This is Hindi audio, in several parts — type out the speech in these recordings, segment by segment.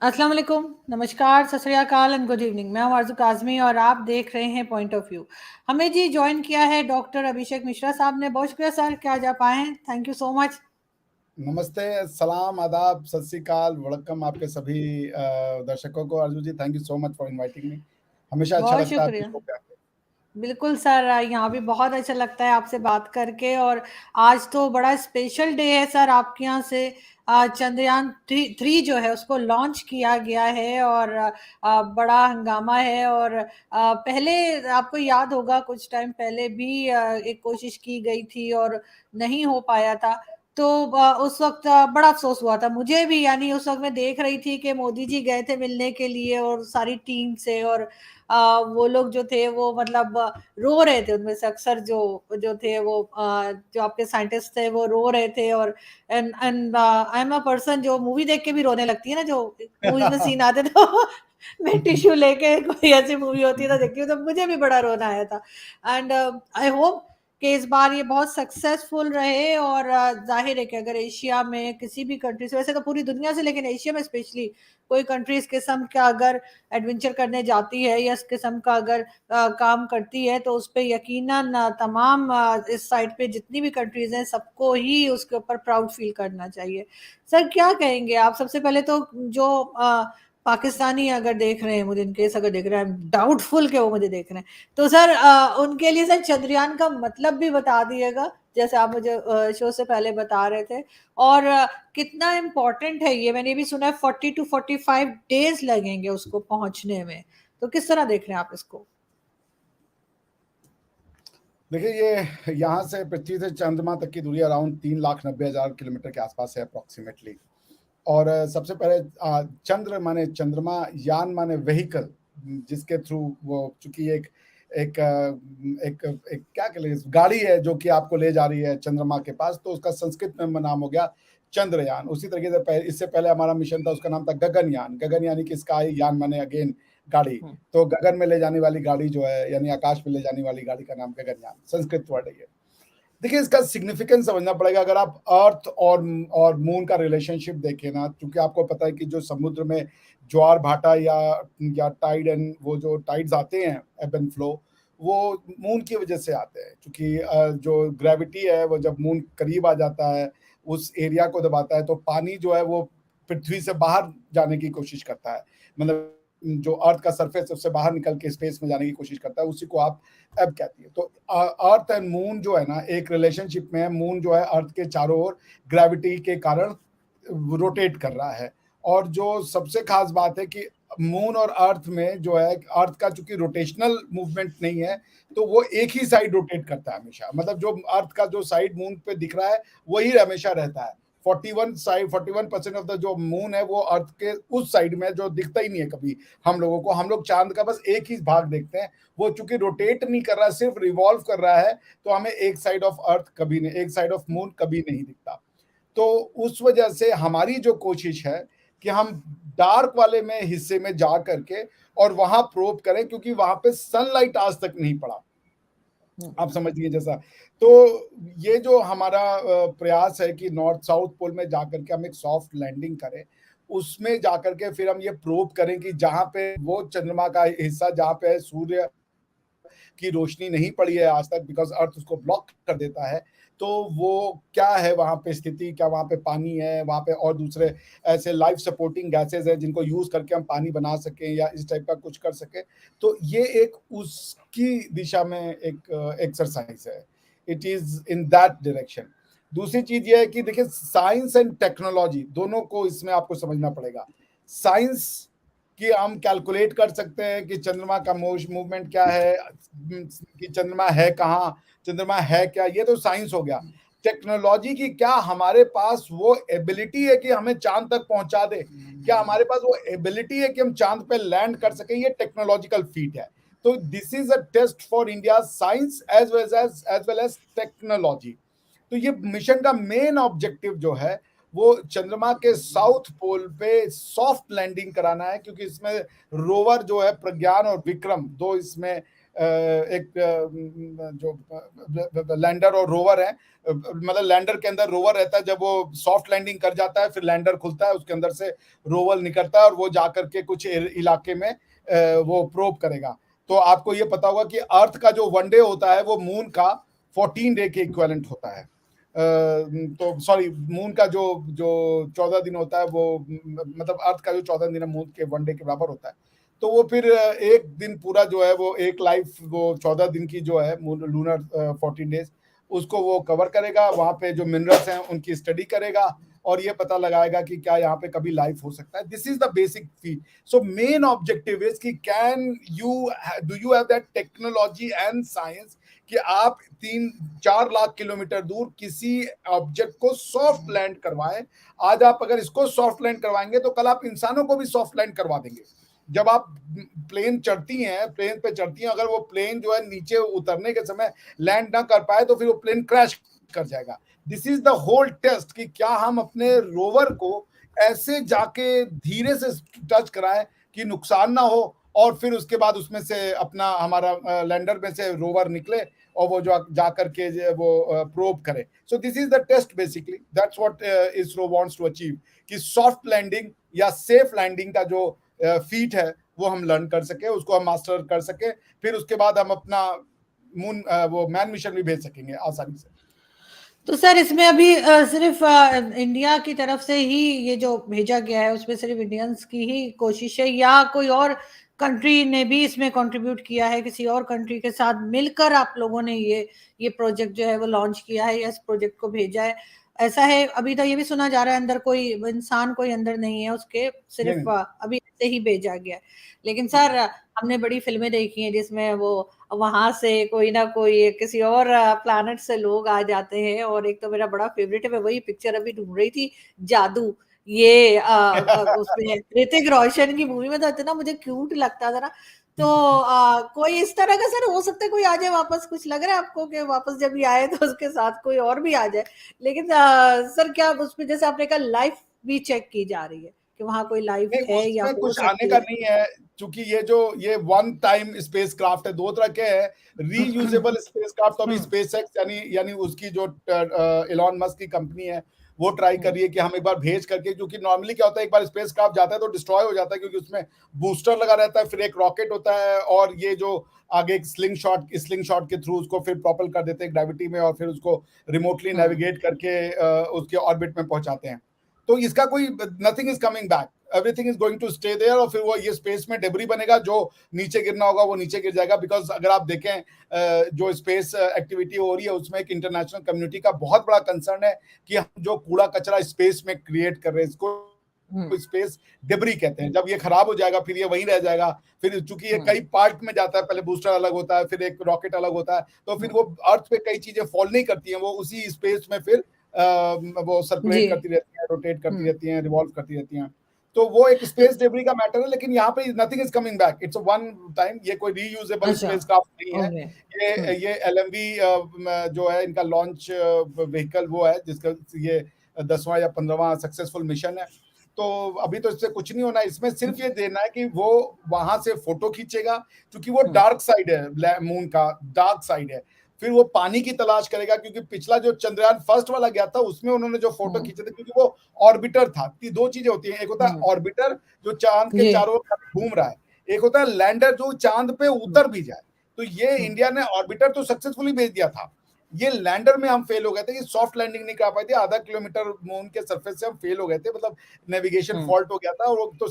अस्सलाम वालेकुम, नमस्कार, सत श्री अकाल एंड गुड इवनिंग। मैं हूं आरज़ू काज़मी और आप देख रहे हैं पॉइंट ऑफ व्यू। हमें जी जॉइन किया है डॉक्टर अभिषेक मिश्रा साहब ने। बहुत शुक्रिया सर कि आज आप आए हैं। Thank you so much. नमस्ते, सलाम, आदाब, सत श्री अकाल, वड़क्कम आपके सभी दर्शकों को। Arjun ji, thank you so much for inviting me. हमेशा अच्छा बहुत लगता है आपके शुक्रिया। शो पे आके। बिल्कुल सर, यहाँ भी बहुत अच्छा लगता है आपसे बात करके। और आज तो बड़ा स्पेशल डे है सर आपके यहाँ से। चंद्रयान थ्री जो है उसको लॉन्च किया गया है और बड़ा हंगामा है। और पहले आपको याद होगा कुछ टाइम पहले भी एक कोशिश की गई थी और नहीं हो पाया था। तो उस वक्त बड़ा अफसोस हुआ था मुझे भी। यानी उस वक्त मैं देख रही थी कि मोदी जी गए थे मिलने के लिए और सारी टीम से। और वो लोग जो थे वो मतलब रो रहे थे। उनमें से अक्सर जो जो थे वो जो आपके साइंटिस्ट थे वो रो रहे थे। और and I am a person जो मूवी देख के भी रोने लगती है ना, जो मूवीज में सीन आते तो मैं टिश्यू लेके कोई ऐसी मूवी होती है तो देखती हूँ तो मुझे भी बड़ा रोना आया था। एंड आई होप कि इस बार ये बहुत सक्सेसफुल रहे। और जाहिर है कि अगर एशिया में किसी भी कंट्री से, वैसे तो पूरी दुनिया से, लेकिन एशिया में स्पेशली कोई कंट्री इस किस्म का अगर एडवेंचर करने जाती है या इस किस्म का अगर काम करती है तो उस पे यकीनन तमाम इस साइड पे जितनी भी कंट्रीज हैं सबको ही उसके ऊपर प्राउड फील करना चाहिए। सर क्या कहेंगे आप? सबसे पहले तो जो पाकिस्तानी अगर देख रहे हैं मुझे, इनकेस अगर देख रहे हैं, डाउटफुल के वो मुझे देख रहे हैं, तो सर उनके लिए सर चंद्रयान का मतलब भी बता दिएगा जैसे आप मुझे शो से पहले बता रहे थे। और कितना इम्पोर्टेंट है ये, मैंने भी सुना है 40 to 45 डेज लगेंगे उसको पहुंचने में। तो किस तरह देख रहे हैं आप इसको? देखिए, ये यहाँ से पृथ्वी से चंद्रमा तक की दूरी अराउंड 3,90,000 किलोमीटर के आसपास है अप्रॉक्सीमेटली। और सबसे पहले चंद्र माने चंद्रमा, यान माने व्हीकल, जिसके थ्रू वो चूंकि एक अ, एक एक क्या कह लें, गाड़ी है जो कि आपको ले जा रही है चंद्रमा के पास, तो उसका संस्कृत में नाम हो गया चंद्रयान। उसी तरीके से इससे पहले हमारा मिशन था, उसका नाम था गगनयान। गगन यानी कि स्काई, यान माने अगेन गाड़ी। हम्म। तो गगन में ले जाने वाली गाड़ी जो है, यानी आकाश में ले जाने वाली गाड़ी का नाम गगनयान, संस्कृत वर्ड है ये। देखिए, इसका सिग्निफिकेंस समझना पड़ेगा। अगर आप अर्थ और मून का रिलेशनशिप देखें ना, क्योंकि आपको पता है कि जो समुद्र में ज्वार भाटा या टाइड एंड वो जो टाइड्स आते हैं, एब एंड फ्लो, वो मून की वजह से आते हैं। क्योंकि जो ग्रेविटी है वो जब मून करीब आ जाता है, उस एरिया को दबाता है, तो पानी जो है वो पृथ्वी से बाहर जाने की कोशिश करता है। मतलब जो अर्थ का सरफेस उससे बाहर निकल के स्पेस में जाने की कोशिश करता है, उसी को आप एब कहती है। तो अर्थ एंड मून जो है ना, एक रिलेशनशिप में है। मून जो है अर्थ के चारों ओर ग्रेविटी के कारण रोटेट कर रहा है। और जो सबसे खास बात है कि मून और अर्थ में जो है, अर्थ का चूंकि रोटेशनल मूवमेंट नहीं है, तो वो एक ही साइड रोटेट करता है हमेशा। मतलब जो अर्थ का जो साइड मून पे दिख रहा है वही हमेशा रहता है। 41% ऑफ द जो मून है वो अर्थ के उस साइड में, जो दिखता ही नहीं है कभी हम लोगों को। हम लोग चांद का बस एक ही भाग देखते हैं। वो चूंकि रोटेट नहीं कर रहा है, सिर्फ रिवॉल्व कर रहा है, तो हमें एक साइड ऑफ अर्थ कभी नहीं, एक साइड ऑफ मून कभी नहीं दिखता। तो उस वजह से हमारी जो कोशिश है कि हम डार्क वाले में हिस्से में जा करके और वहां प्रोब करें, क्योंकि वहां पे सनलाइट आज तक नहीं पड़ा। आप समझिए जैसा। तो ये जो हमारा प्रयास है कि नॉर्थ साउथ पोल में जाकर के हम एक सॉफ्ट लैंडिंग करें, उसमें जाकर के फिर हम ये प्रोब करें कि जहां पे वो चंद्रमा का हिस्सा जहां पे सूर्य की रोशनी नहीं पड़ी है आज तक, बिकॉज अर्थ उसको ब्लॉक कर देता है, तो वो क्या है वहां पे स्थिति, क्या वहां पे पानी है वहां पे, और दूसरे ऐसे लाइफ सपोर्टिंग गैसेज है जिनको यूज करके हम पानी बना सकें या इस टाइप का कुछ कर सके। तो ये एक उसकी दिशा में एक एक्सरसाइज है। It is in that direction. दूसरी चीज ये है कि देखिए, साइंस एंड टेक्नोलॉजी दोनों को इसमें आपको समझना पड़ेगा। साइंस कि हम कैलकुलेट कर सकते हैं कि चंद्रमा का मूवमेंट क्या है, कि चंद्रमा है कहाँ, चंद्रमा है क्या, ये तो साइंस हो गया। टेक्नोलॉजी की क्या हमारे पास वो एबिलिटी है कि हमें चांद तक पहुंचा दे, क्या हमारे पास वो एबिलिटी है कि हम चांद पे लैंड कर सकें, ये टेक्नोलॉजिकल फीट है। तो this is a test for India science as well as technology. तो ये मिशन का मेन ऑब्जेक्टिव जो है वो चंद्रमा के साउथ पोल पे सॉफ्ट लैंडिंग कराना है, क्योंकि इसमें रोवर जो है प्रज्ञान और विक्रम, दो इसमें एक जो लैंडर और रोवर है, मतलब लैंडर के अंदर रोवर रहता है, जब वो सॉफ्ट लैंडिंग कर जाता है फिर लैंडर खुलता है, उसके अंदर से रोवर निकलता है और वो जाकर के कुछ इलाके में वो प्रोब करेगा। तो आपको ये पता होगा कि अर्थ का जो वन डे होता है वो मून का 14 डे के इक्विवेलेंट होता है। तो सॉरी, मून का जो जो 14 दिन होता है वो मतलब अर्थ का जो 14 दिन है मून के वन डे के बराबर होता है। तो वो फिर एक दिन पूरा जो है वो एक लाइफ वो 14 दिन की जो है लूनर 14 डेज उसको वो कवर करेगा, वहां पे जो मिनरल्स हैं उनकी स्टडी करेगा और ये पता लगाएगा कि क्या यहाँ पे कभी लाइफ हो सकता है। This is the basic field. So main objective is कि can you do you have that technology and science कि आप 3-4 लाख किलोमीटर दूर किसी ऑब्जेक्ट को सॉफ्ट लैंड करवाएं। आज आप अगर इसको सॉफ्ट लैंड करवाएंगे तो कल आप इंसानों को भी सॉफ्ट लैंड करवा देंगे। जब आप प्लेन चढ़ती हैं, प्लेन पे चढ़ती हैं, अगर वो प्लेन जो है नीचे उतरने के समय लैंड ना कर पाए तो फिर वो प्लेन क्रैश कर जाएगा। This is the whole test कि क्या हम अपने रोवर को ऐसे जाके धीरे से टच कराएं कि नुकसान ना हो और फिर उसके बाद उसमें से अपना हमारा लैंडर में से रोवर निकले और वो जो जा करके वो प्रोब करे। So this is the test basically, that's what ISRO wants to achieve कि सॉफ्ट लैंडिंग या सेफ लैंडिंग का जो फीट है वो हम लर्न कर सके, उसको हम मास्टर कर सके, फिर उसके बाद हम अपना मून वो मैन मिशन भी भेज सकेंगे आसानी से। तो सर इसमें अभी सिर्फ इंडिया की तरफ से ही ये जो भेजा गया है उसमें सिर्फ इंडियंस की ही कोशिश है या कोई और कंट्री ने भी इसमें कंट्रीब्यूट किया है, किसी और कंट्री के साथ मिलकर आप लोगों ने ये प्रोजेक्ट जो है वो लॉन्च किया है या इस प्रोजेक्ट को भेजा है? ऐसा है, अभी तो ये भी सुना जा रहा है अंदर कोई इंसान कोई अंदर नहीं है उसके, सिर्फ अभी ऐसे ही भेजा गया है। लेकिन सर हमने बड़ी फिल्में देखी हैं जिसमें वो वहां से कोई ना कोई किसी और प्लैनेट से लोग आ जाते हैं, और एक तो मेरा बड़ा फेवरेट है, मैं वही पिक्चर अभी ढूंढ रही थी, जादू। ये उसमें ऋतिक रोशन की मूवी में तो इतना मुझे क्यूट लगता था ना। तो कोई इस तरह का सर हो सकता है कोई आ जाए वापस, कुछ लग रहा है आपको कि वापस जब ये आए तो उसके साथ कोई और भी आ जाए? लेकिन सर क्या उसमें जैसे आपने कहा लाइफ भी चेक की जा रही है कि वहां कोई लाइफ नहीं, है या उसमें हो कुछ आने सकती का है? नहीं है, क्योंकि ये वन टाइम स्पेस क्राफ्ट है। दो तरह के हैं, रीयूजेबल स्पेस क्राफ्ट। तो अभी स्पेस एक्स यानी उसकी जो इलॉन मस्क की कंपनी है वो ट्राई कर रही है कि हम एक बार भेज करके, क्योंकि नॉर्मली क्या होता है एक बार स्पेस क्राफ्ट जाता है तो डिस्ट्रॉय हो जाता है, क्योंकि उसमें बूस्टर लगा रहता है, फिर एक रॉकेट होता है और ये जो आगे एक स्लिंग शॉट के थ्रू उसको फिर प्रोपल कर देते हैं ग्रेविटी में और फिर उसको रिमोटली नेविगेट करके उसके ऑर्बिट में पहुंचाते हैं। तो इसका कोई nothing is coming back, everything is going to stay there और फिर वो ये स्पेस में डेब्री बनेगा, जो नीचे गिरना होगा वो नीचे गिर जाएगा। बिकॉज अगर आप देखें जो स्पेस एक्टिविटी हो रही है उसमें एक इंटरनेशनल कम्युनिटी का बहुत बड़ा कंसर्न है कि हम जो कूड़ा कचरा स्पेस में क्रिएट कर रहे हैं इसको स्पेस डेब्री कहते हैं। जब ये खराब हो जाएगा फिर ये वहीं रह जाएगा। फिर चूंकि ये कई पार्ट में जाता है, पहले बूस्टर अलग होता है फिर एक रॉकेट अलग होता है, तो फिर वो अर्थ पे कई चीजें फॉल नहीं करती हैं, वो उसी स्पेस में फिर वो सर्कुलेट करती रहती हैं, रोटेट करती रहती हैं, रिवॉल्व करती रहती हैं। तो वो एक स्पेस डेब्री का मैटर है। लेकिन यहाँ पे nothing is coming back, it's one time. ये कोई रीयूजेबल स्पेस क्राफ्ट नहीं है। ये LMV जो है इनका लॉन्च व्हीकल वो है जिसका ये 10वां या 15वां सक्सेसफुल मिशन है। तो अभी तो इससे कुछ नहीं होना, इसमें सिर्फ ये देना है कि वो वहां से फोटो खींचेगा, क्योंकि वो डार्क साइड है, मून का डार्क साइड है। फिर वो पानी की तलाश करेगा, क्योंकि पिछला जो चंद्रयान फर्स्ट वाला गया था उसमें उन्होंने जो फोटो खींचे थे, क्योंकि वो ऑर्बिटर था। दो चीजें होती हैं, एक होता है ऑर्बिटर जो चांद के चारों ओर घूम रहा है, एक होता है लैंडर जो चांद पे उतर भी जाए। तो ये इंडिया ने ऑर्बिटर तो सक्सेसफुली भेज दिया था, ये लैंडर में हम फेल हो गए थे कि सॉफ्ट लैंडिंग नहीं कर पाए थे। आधा किलोमीटर मून के सरफेस से हम फेल हो गए थे, मतलब नेविगेशन फॉल्ट हो गया था और तो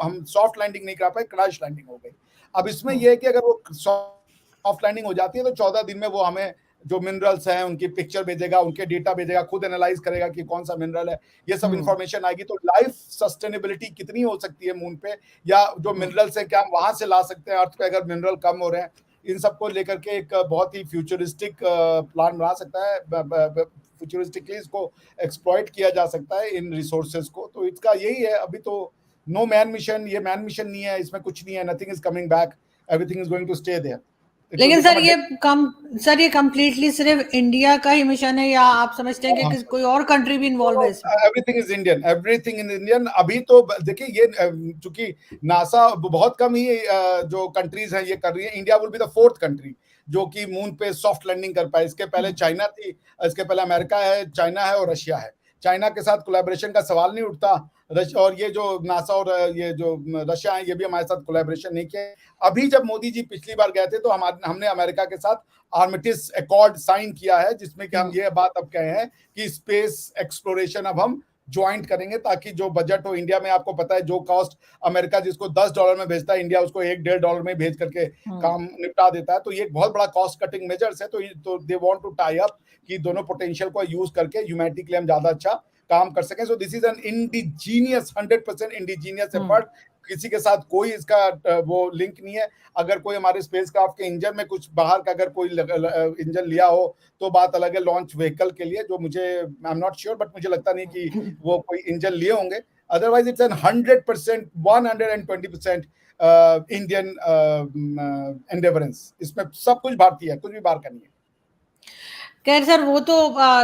हम सॉफ्ट लैंडिंग नहीं कर पाए, क्रैश लैंडिंग हो गई। अब इसमें यह है कि अगर वो सॉफ्ट लैंडिंग हो जाती है तो 14 दिन में वो हमें जो मिनरल्स हैं उनकी पिक्चर भेजेगा, उनके डेटा भेजेगा, खुद एनालाइज करेगा कि कौन सा मिनरल है, ये सब इंफॉर्मेशन आएगी। तो लाइफ सस्टेनेबिलिटी कितनी हो सकती है मून पे, या जो मिनरल्स है क्या हम वहां से ला सकते हैं अर्थ पे अगर मिनरल कम हो रहे हैं, इन सबको लेकर के एक बहुत ही फ्यूचरिस्टिक प्लान बना सकता है। फ्यूचरिस्टिकली इसको एक्सप्लॉइट किया जा सकता है इन रिसोर्सेज को। तो इसका यही है, अभी तो नो मैन मिशन, ये मैन मिशन नहीं है, इसमें कुछ नहीं है, nothing is coming back, everything is going to stay there. लेकिन सर ये कम्प्लीटली सिर्फ इंडिया का ही मिशन है, या आप समझते हैं कि कोई और कंट्री भी इन्वॉल्व है इसमें? Everything is Indian, everything in Indian. अभी तो देखिए ये चूंकि नासा बहुत कम ही जो कंट्रीज हैं ये कर रही है, India will be the 4th country जो कि मून पे सॉफ्ट लैंडिंग कर पाए। इसके पहले चाइना थी, इसके पहले अमेरिका है, चाइना है और रशिया है। चाइना के साथ कोलैबोरेशन का सवाल नहीं उठता, और ये जो नासा और ये जो रशिया है ये भी हमारे साथ कोलैबोरेशन नहीं किया। अभी जब मोदी जी पिछली बार गए थे तो हमने अमेरिका के साथ आर्मिटिस अकॉर्ड साइन किया है, जिसमें कि हम ये बात अब कहे हैं कि स्पेस एक्सप्लोरेशन अब हम ज्वाइंट करेंगे, ताकि जो बजट हो इंडिया में, आपको पता है जो कॉस्ट अमेरिका जिसको $10 में भेजता है, इंडिया उसको $1-1.5 में भेज करके काम निपटा देता है। तो ये एक बहुत बड़ा कॉस्ट कटिंग मेजर्स है। तो they want to tie up कि दोनों पोटेंशियल को यूज करके ह्यूमैनिटी के लिए हम ज्यादा अच्छा काम कर सकें। सो this is an indigenous 100% indigenous effort. किसी के साथ कोई इसका वो लिंक नहीं है। अगर कोई हमारे स्पेसक्राफ्ट के इंजन में कुछ बाहर का अगर कोई इंजन लिया हो तो बात अलग है, लॉन्च व्हीकल के लिए, जो मुझे I am not sure, but मुझे लगता नहीं कि वो कोई इंजन लिए होंगे। Otherwise it's an 100%, 120% Indian endeavours. इसमें सब कुछ भारतीय है, कुछ भी बाहर का नहीं है। खैर सर, वो तो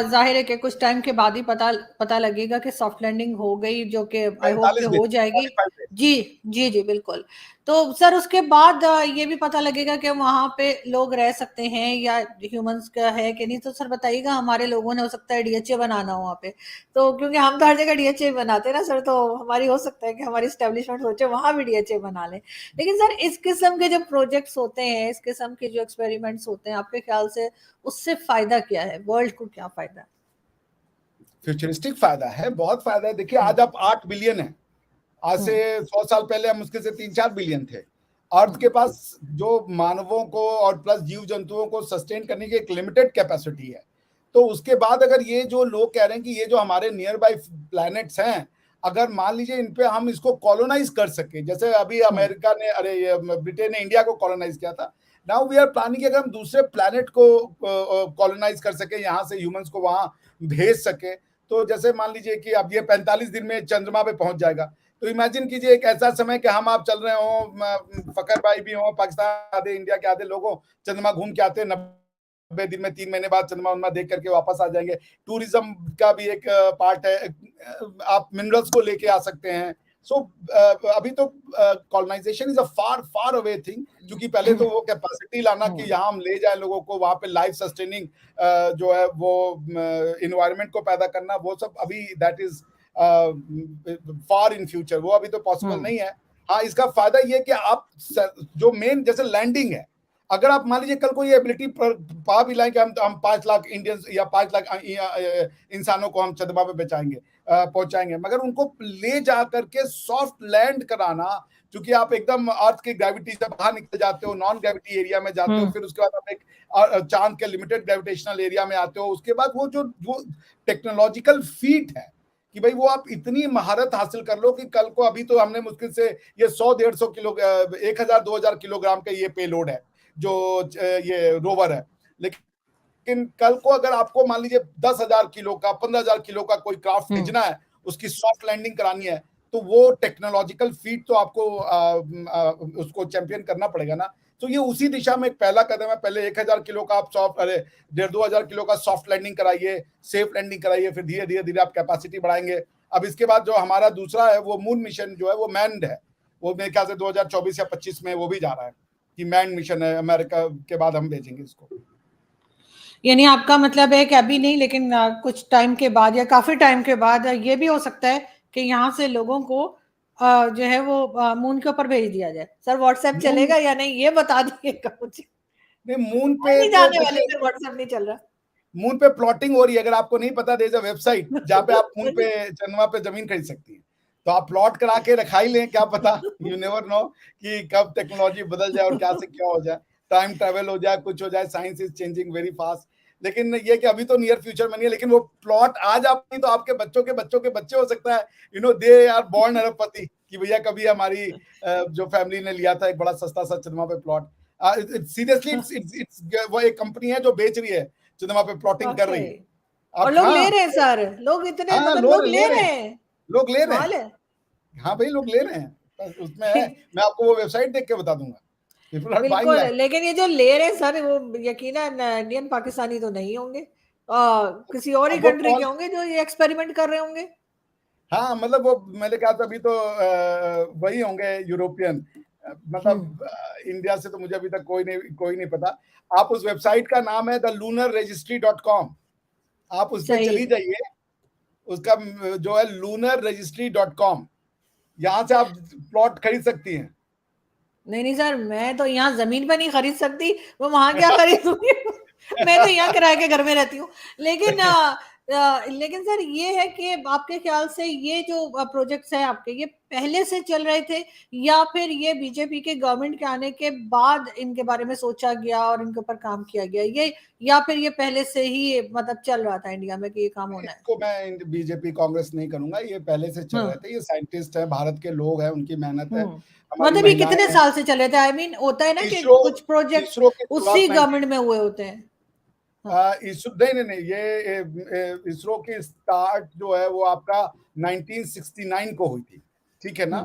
जाहिर है कि कुछ टाइम के बाद ही पता लगेगा कि सॉफ्ट लैंडिंग हो गई, जो कि आई होप कि हो जाएगी। जी जी जी बिल्कुल। तो सर उसके बाद ये भी पता लगेगा कि वहां पे लोग रह सकते हैं या ह्यूमंस का है कि नहीं। तो सर बताइएगा, हमारे लोगों ने हो सकता है डीएचए बनाना हो वहाँ पे, तो क्योंकि हम तो हर जगह डीएचए बनाते हैं ना सर, तो हमारी हो सकता है कि हमारी स्टैब्लिशमेंट सोचे वहां भी डीएचए बना लें। लेकिन सर इस किस्म के जो प्रोजेक्ट्स होते हैं, इस किस्म के जो एक्सपेरिमेंट्स होते हैं, आपके ख्याल से उससे फायदा क्या है, वर्ल्ड को क्या फायदा है? फ्यूचरिस्टिक फायदा है, बहुत फायदा है। देखिए आज आप 8 बिलियन है, आज से 100 साल पहले हम मुश्किल से 3-4 बिलियन थे। अर्थ के पास जो मानवों को और प्लस जीव जंतुओं को सस्टेन करने की एक लिमिटेड कैपेसिटी है। तो उसके बाद अगर ये जो लोग कह रहे हैं कि ये जो हमारे नियर बाय प्लैनेट्स हैं, अगर मान लीजिए इन पे हम इसको कॉलोनाइज कर सके, जैसे अभी अमेरिका ने, अरे ब्रिटेन ने इंडिया को कॉलोनाइज किया था, नाउ वी आर प्लानिंग अगर हम दूसरे प्लैनेट को कॉलोनाइज कर सके, यहाँ से ह्यूमंस को वहां भेज सके। तो जैसे मान लीजिए कि अब ये 45 दिन में चंद्रमा पे पहुंच जाएगा, तो इमेजिन कीजिए एक ऐसा समय कि हम आप चल रहे हो, फकर भाई भी हो, पाकिस्तान आधे, इंडिया के आधे लोग हो, चंद्रमा घूम के आते हैं, 90 दिन में 3 महीने बाद चंद्रमा देख करके वापस आ जाएंगे। टूरिज्म का भी एक पार्ट है, आप मिनरल्स को लेके आ सकते हैं। सो अभी तो colonisation is a far far away thing, क्योंकि पहले तो वो कैपेसिटी लाना कि यहाँ हम ले जाए लोगों को, वहां पे लाइफ सस्टेनिंग जो है वो इन्वायरमेंट को पैदा करना, वो सब अभी that is far in future, वो अभी तो पॉसिबल नहीं है। हाँ, इसका फायदा ये कि आप जो मेन जैसे लैंडिंग है, अगर आप मान लीजिए कल को ये एबिलिटी पा भी लाएं कि हम 5 लाख इंडियंस या 5 लाख इंसानों को हम चंद्रमा पे पहुंचाएंगे, मगर उनको ले जा करके सॉफ्ट लैंड कराना, क्योंकि आप एकदम अर्थ की ग्रेविटी से बाहर निकल जाते हो, नॉन ग्रेविटी एरिया में जाते हो, फिर उसके बाद आप एक चांद के लिमिटेड ग्रेविटेशनल एरिया में आते हो, उसके बाद वो टेक्नोलॉजिकल फीट है कि भाई वो आप इतनी महारत हासिल कर लो कि कल को, अभी तो हमने मुश्किल से ये 100-150 किलो 1000-2000 किलोग्राम का ये पेलोड है जो ये रोवर है, लेकिन कल को अगर आपको मान लीजिए 10,000 किलो का 15,000 किलो का कोई क्राफ्ट भेजना है, उसकी सॉफ्ट लैंडिंग करानी है, तो वो टेक्नोलॉजिकल फीट तो आपको उसको चैंपियन करना पड़ेगा ना। तो ये उसी दिशा में एक पहला कदम है। पहले 1,000 किलो का आप 1,500-2,000 किलो का सॉफ्ट लैंडिंग कराइए, सेफ लैंडिंग कराइए, फिर धीरे धीरे धीरे आप कैपेसिटी बढ़ाएंगे। अब इसके बाद जो हमारा दूसरा है वो मून मिशन जो है वो मैन्ड है, वो मेरे ख्याल से 2024 या 25 में वो भी जा रहा है कि मैन मिशन है, अमेरिका के बाद हम भेजेंगे इसको। यानी आपका मतलब है कि अभी नहीं, लेकिन कुछ टाइम के बाद या काफी टाइम के बाद ये भी हो सकता है कि यहाँ से लोगों को जो है वो मून के ऊपर भेज दिया जाए। सर व्हाट्सएप चलेगा या नहीं ये बता दीजिएगा मुझे। नहीं, मून पे नहीं जाने वाले, फिर व्हाट्सएप नहीं चल रहा। मून पे प्लॉटिंग हो रही है, अगर आपको नहीं पता, देयर इज अ वेबसाइट जहाँ पे आप मून पे चंद्रमा पे जमीन खरीद सकती है, तो आप प्लॉट करा के रखा ही लें, क्या पता, यू नेवर नो कि कब टेक्नोलॉजी बदल जाए और क्या से क्या हो जाए, टाइम ट्रेवल हो जाए, कुछ हो जाए, science is changing very fast. लेकिन ये कि अभी तो नियर फ्यूचर में नहीं है, लेकिन वो प्लॉट आज आप नहीं तो आपके बच्चों के बच्चों के बच्चे हो सकता है, you know, they are born अरबपति कि भैया कभी हमारी जो फैमिली ने लिया था एक बड़ा सस्ता सा चंद्रमा पे प्लॉट। सीरियसली इट्स वो एक कंपनी है जो बेच रही है, चंद्रमा पे प्लॉटिंग कर रही है। और लोग ले रहे हैं सर, लोग इतने मतलब लोग ले रहे हैं, लोग ले रहे हैं। हाँ भाई, लोग ले रहे हैं, उसमें है, मैं आपको वो वेबसाइट देख के बता दूंगा। People are buying बिल्कुल, land. लेकिन ये जो ले रहे हैं सर, वो यकीनन इंडियन पाकिस्तानी तो नहीं होंगे, किसी और ही अब वो कंट्री के कौन, होंगे जो ये एक्सपेरिमेंट कर रहे होंगे। हाँ मतलब वो मैंने कहा था अभी तो वही होंगे यूरोपियन, मतलब इंडिया से तो मुझे अभी तक कोई नहीं पता। आप उस वेबसाइट का नाम है thelunarregistry.com, आप उस पर सही। चली जाइए, उसका जो है lunarregistry.com, यहाँ से आप प्लॉट खरीद सकती हैं। नहीं नहीं सर, मैं तो यहाँ जमीन पे नहीं खरीद सकती, वो वहां क्या खरीदूंगी। मैं तो यहाँ किराए के घर में रहती हूँ। लेकिन लेकिन सर ये है कि आपके ख्याल से ये जो प्रोजेक्ट्स हैं आपके, ये पहले से चल रहे थे, या फिर ये बीजेपी के गवर्नमेंट के आने के बाद इनके बारे में सोचा गया और इनके ऊपर काम किया गया, ये या फिर ये पहले से ही मतलब चल रहा था इंडिया में कि ये काम होना है? इसको मैं बीजेपी कांग्रेस नहीं करूंगा, ये पहले से चल रहे हाँ। थे, ये साइंटिस्ट है, भारत के लोग हैं, उनकी मेहनत है, हमारी मतलब ये महिलाएं कितने हैं। साल से चले थे? आई मीन होता है ना कि इसरो, कुछ प्रोजेक्ट्स इसरो की शुरुआत उसी गवर्नमेंट में हुए होते हैं। हाँ। नहीं, ये इसरो की स्टार्ट जो है वो आपका 1969 को हुई थी, ठीक है ना।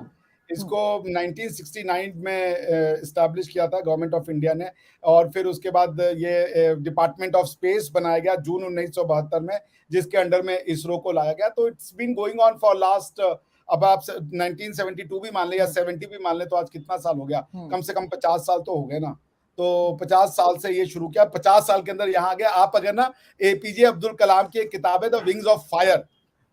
इसको 1969 में इस्टेब्लिश किया था गवर्नमेंट ऑफ इंडिया ने, और फिर उसके बाद ये डिपार्टमेंट ऑफ स्पेस बनाया गया जून 1972 में, जिसके अंडर में इसरो को लाया गया। तो it's been going on for last, अब आप 1972 भी मान ले या 70 भी मान ले, तो आज कितना साल हो गया, कम से कम 50 साल तो हो गए ना। तो 50 साल से ये शुरू किया, 50 साल के अंदर यहाँ आ गया। आप अगर ना एपीजे अब्दुल कलाम की एक किताब है द विंग्स ऑफ फायर,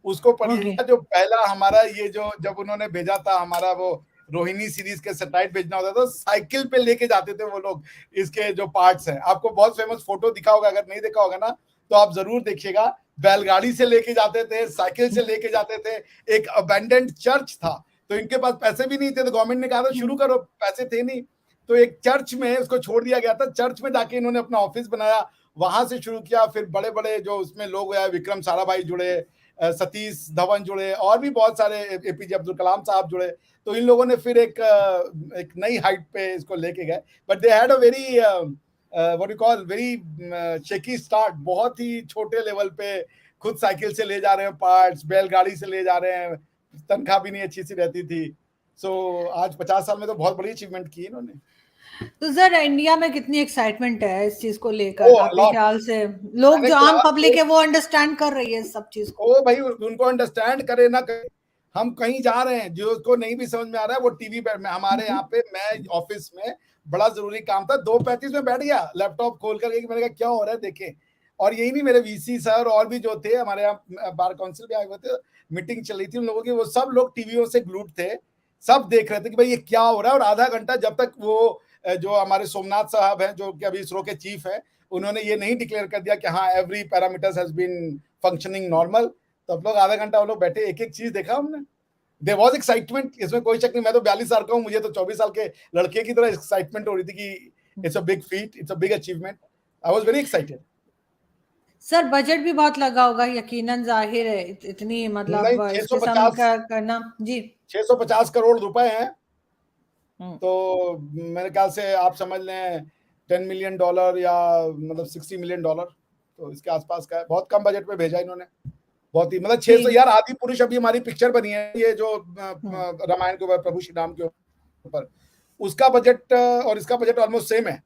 उसको पढ़िएगा। जो पहला हमारा ये जो जब उन्होंने भेजा था हमारा वो रोहिणी सीरीज के सैटेलाइट भेजना होता था, साइकिल पे लेके जाते थे वो लोग, इसके जो पार्ट्स हैं। आपको बहुत फेमस फोटो दिखा होगा, अगर नहीं देखा होगा ना तो आप जरूर देखिएगा। बैलगाड़ी से लेके जाते थे, साइकिल से लेके जाते थे। एक अबेंडेंड चर्च था, तो इनके पास पैसे भी नहीं थे, तो गवर्नमेंट ने कहा था शुरू करो, पैसे थे नहीं, तो एक चर्च में उसको छोड़ दिया गया था। चर्च में जाके इन्होंने अपना ऑफिस बनाया, वहां से शुरू किया। फिर बड़े बड़े जो उसमें लोग हुए, विक्रम साराभाई जुड़े, सतीश धवन जुड़े, और भी बहुत सारे, एपीजे अब्दुल कलाम साहब जुड़े। तो इन लोगों ने फिर एक नई हाइट पे इसको लेके गए। But they had a very what you call very shaky start. बहुत ही छोटे लेवल पे खुद साइकिल से ले जा रहे हैं पार्ट्स, बैलगाड़ी से ले जा रहे हैं, तनख्वाह भी नहीं अच्छी सी रहती थी। सो आज 50 साल में तो बहुत बड़ी अचीवमेंट की इन्होंने। तो सर इंडिया में कितनी एक्साइटमेंट है इस चीज को लेकर आपके ख्याल से? लोग जो आम पब्लिक है वो अंडरस्टैंड कर रही है इस सब चीज को? ओ भाई, उनको अंडरस्टैंड करे ना करे, हम कहीं जा रहे हैं, जो उसको नहीं भी समझ में आ रहा है वो टीवी पर, हमारे यहाँ पे, मैं ऑफिस में बड़ा जरूरी काम था, 2:35 में बैठ गया लैपटॉप खोल करके, मैंने कहा क्या हो रहा है देखें। और यही नहीं, मेरे वीसी सर और भी जो थे हमारे यहाँ बार काउंसिल भी आए हुए थे, मीटिंग चल रही थी उन लोगों की, वो सब लोग टीवियों से ग्लूड थे, सब देख रहे थे कि भाई ये क्या हो रहा है। और आधा घंटा जब तक वो जो हमारे सोमनाथ साहब हैं, जो कि अभी इसरो के चीफ हैं, उन्होंने ये नहीं डिक्लेयर कर दिया कि हाँ every parameters has been functioning normal, तो हम लोग आधा घंटा वो लोग बैठे, एक एक चीज देखा हमने। देयर वाज एक्साइटमेंट, इसमें कोई शक नहीं। मैं तो 42 साल का हूँ, मुझे तो 24 साल के लड़के की तरह एक्साइटमेंट हो रही थी कि it's a big feet, it's a big achievement. I was very excited. Sir budget भी बहुत लगा होगा यकीनन, जाहिर है, इतनी नहीं, मतलब इस किस्म 650 का करना जी। 650 करोड़ रुपए हैं, तो मेरे ख्याल से आप समझ लें $10 मिलियन या मतलब $60 मिलियन, तो इसके आसपास का है। बहुत कम बजट में भेजा इन्होंने, बहुत ही मतलब 600 यार। आदि पुरुष अभी हमारी पिक्चर बनी है, ये जो रामायण के ऊपर, प्रभु श्री राम के ऊपर, उसका बजट और इसका बजट ऑलमोस्ट सेम है।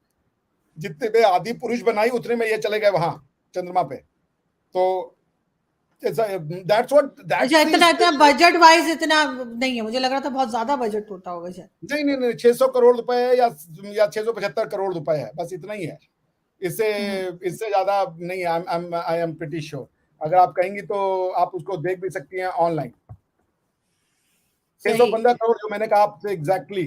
जितने में आदि पुरुष बनाई उतने में ये चले गए वहां चंद्रमा पे। तो दैट्स व्हाट अच्छा, इतना बजट वाइज इतना नहीं है, मुझे लग रहा था बहुत ज्यादा बजट होता होगा शायद। नहीं, 600 करोड़ रुपए है या 675 करोड़ रुपए है, बस इतना ही है। इससे ज्यादा नहीं। I am pretty sure. अगर आप कहेंगी तो आप उसको देख भी सकती हैं ऑनलाइन। 615 करोड़ जो मैंने कहा आपसे एग्जैक्टली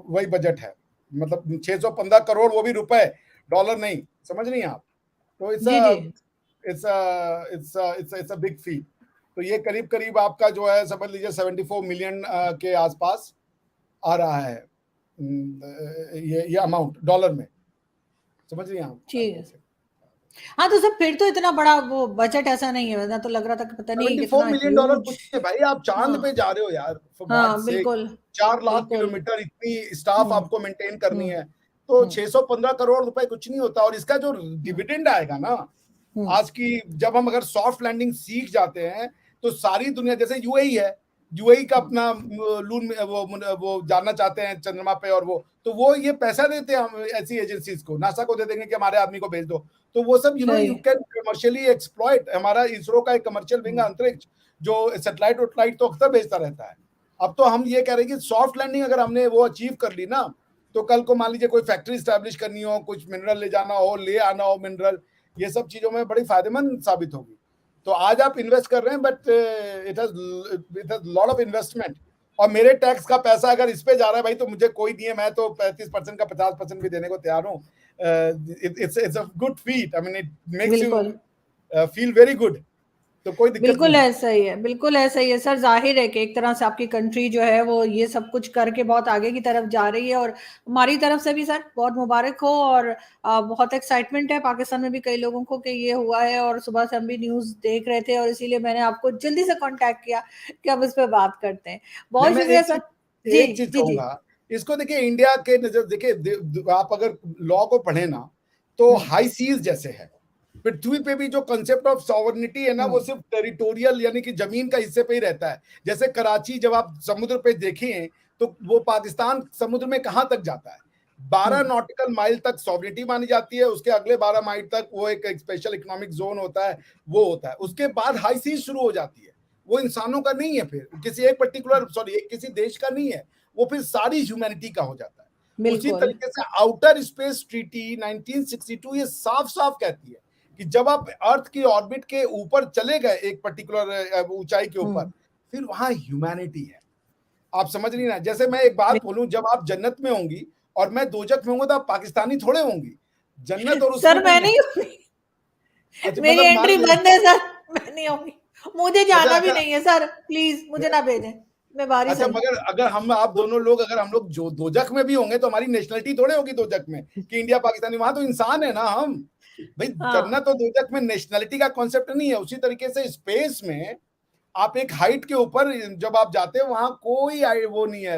वही बजट है। मतलब 615 करोड़, वो भी रुपए, डॉलर नहीं, समझ नहीं आप। तो इट्स अ बिग फीट। तो ये करीब करीब आपका जो है समझ लीजिए 74 मिलियन के आसपास आ रहा है, ये अमाउंट डॉलर में, समझ रही हैं आप। ठीक है। हाँ तो सर फिर तो इतना बड़ा वो बजट ऐसा नहीं है ना, तो लग रहा था कि पता नहीं 74 कितना मिलियन डॉलर ह्यूज। कुछ नहीं भाई, आप चांद पे जा रहे हो यार, फॉर गॉड हाँ सेक। बिल्कुल 4 लाख बिल्कुल। किलोमीटर, इतनी स्टाफ आपको मेंटेन करनी है, तो 615 करोड़ रुपए कुछ नहीं होता। और इसका जो डिविडेंड आएगा ना, आज की, जब हम अगर सॉफ्ट लैंडिंग सीख जाते हैं तो सारी दुनिया, जैसे यूएई है, यूएई का अपना लून वो जाना चाहते हैं चंद्रमा पे, और वो ये पैसा देते हैं हम ऐसी एजेंसीज को, नासा को दे देंगे कि हमारे आदमी को भेज दो, तो वो सब यू कैन कमर्शियली एक्सप्लॉइट। हमारा इसरो का एक कमर्शियल विंग अंतरिक्ष जो सैटेलाइट वोटलाइट तो अक्सर भेजता रहता है। अब तो हम ये कह रहे हैं कि सॉफ्ट लैंडिंग अगर हमने वो अचीव कर ली ना, तो कल को मान लीजिए कोई फैक्ट्री स्टैब्लिश करनी हो, कुछ मिनरल ले जाना हो, ले आना हो मिनरल, ये सब चीजों में बड़ी फायदेमंद साबित होगी। तो आज आप इन्वेस्ट कर रहे हैं, but it has lot of investment, और मेरे टैक्स का पैसा अगर इस पे जा रहा है भाई, तो मुझे कोई नहीं है, मैं तो 35% का 50% भी देने को तैयार हूँ। It's a good feet, I mean it makes you feel very good, तो कोई दिक्कत बिल्कुल नहीं। ऐसा ही है, बिल्कुल ऐसा ही है सर। जाहिर है कि एक तरह से आपकी कंट्री जो है वो ये सब कुछ करके बहुत आगे की तरफ जा रही है, और हमारी तरफ से भी सर बहुत मुबारक हो। और बहुत एक्साइटमेंट है पाकिस्तान में भी कई लोगों को कि ये हुआ है, और सुबह से हम भी न्यूज देख रहे थे, और इसीलिए मैंने आपको जल्दी से कांटेक्ट किया कि हम इस पे बात करते हैं। बहुत मैं शुक्रिया सर। जी एक चीज जी जी। कहूंगा, इसको देखिए इंडिया के नजर देखिए, आप अगर लॉ को पढ़े ना, तो हाई सीज जैसे है, पृथ्वी पे भी जो कंसेप्ट ऑफ सॉवरेनिटी है ना, वो सिर्फ टेरिटोरियल यानी कि जमीन का हिस्से पे ही रहता है। जैसे कराची जब आप समुद्र पे देखें, तो वो पाकिस्तान समुद्र में कहां तक जाता है, 12 नॉटिकल माइल तक सॉवरेनिटी मानी जाती है, उसके अगले 12 माइल तक वो एक स्पेशल इकोनॉमिक जोन होता है, वो होता है, उसके बाद हाई सीज शुरू हो जाती है। वो इंसानों का नहीं है, फिर किसी एक पर्टिकुलर किसी देश का नहीं है, वो फिर सारी ह्यूमैनिटी का हो जाता है। उसी तरीके से आउटर स्पेस ट्रीटी 1962 ये साफ साफ कहती है कि जब आप अर्थ की ऑर्बिट के ऊपर चले गए एक पर्टिकुलर ऊंचाई के ऊपर, फिर वहां ह्यूमैनिटी है। आप समझ नहीं ना, जैसे मैं एक बात बोलूं, जब आप जन्नत में होंगी और मैं दोजख में होंगे, तो आप पाकिस्तानी थोड़े होंगी। जन्नत और उसमें सर मैं नहीं, अच्छा, मेरी मतलब एंट्री बंद है सर, मैं नहीं आऊंगी, मुझे जाना भी नहीं है सर, प्लीज मुझे ना भेजें, मैं बाहर ही अच्छा, चली। मगर अगर हम आप दोनों लोग, अगर हम लोग जो दोजख में भी होंगे, तो हमारी नेशनलिटी थोड़े होगी दोजख में कि इंडिया पाकिस्तानी, वहां तो इंसान है ना हम भाई। जन्नत और दोजख में नेशनलिटी का कॉन्सेप्ट नहीं है। उसी तरीके से स्पेस में आप एक हाइट के ऊपर जब आप जाते हो, वहां कोई वो नहीं है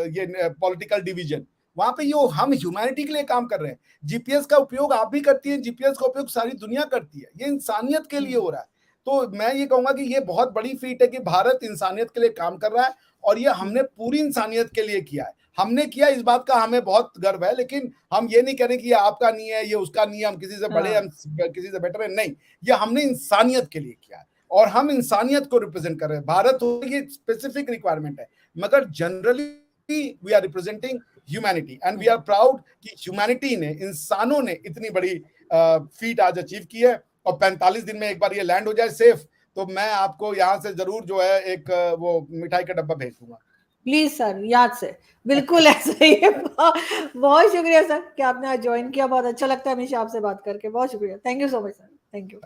ये पॉलिटिकल डिवीजन, वहां पे ये हम ह्यूमैनिटी के लिए काम कर रहे हैं। जीपीएस का उपयोग आप भी करती है, जीपीएस का उपयोग सारी दुनिया करती है, ये इंसानियत के लिए हो रहा है। तो मैं ये कहूंगा कि ये बहुत बड़ी फीट है कि भारत इंसानियत के लिए काम कर रहा है, और ये हमने पूरी इंसानियत के लिए किया है। हमने किया, इस बात का हमें बहुत गर्व है, लेकिन हम ये नहीं कह रहे कि ये आपका नहीं है, ये उसका नहीं है, हम किसी से बड़े, हम किसी से बेटर है, नहीं, ये हमने इंसानियत के लिए किया है, और हम इंसानियत को रिप्रेजेंट कर रहे हैं। भारत हो, ये स्पेसिफिक रिक्वायरमेंट है, मगर generally we are representing humanity, and we are proud कि ह्यूमैनिटी ने, इंसानों ने इतनी बड़ी फीट आज अचीव की है। और 45 दिन में एक बार ये लैंड हो जाए सेफ, तो मैं आपको यहाँ से जरूर जो है एक वो मिठाई का डब्बा भेज दूंगा। प्लीज सर, याद से, बिल्कुल ऐसा ही है। बहुत शुक्रिया सर कि आपने आज ज्वाइन किया, बहुत अच्छा लगता है हमेशा आपसे बात करके। बहुत शुक्रिया, thank you so much sir, thank you.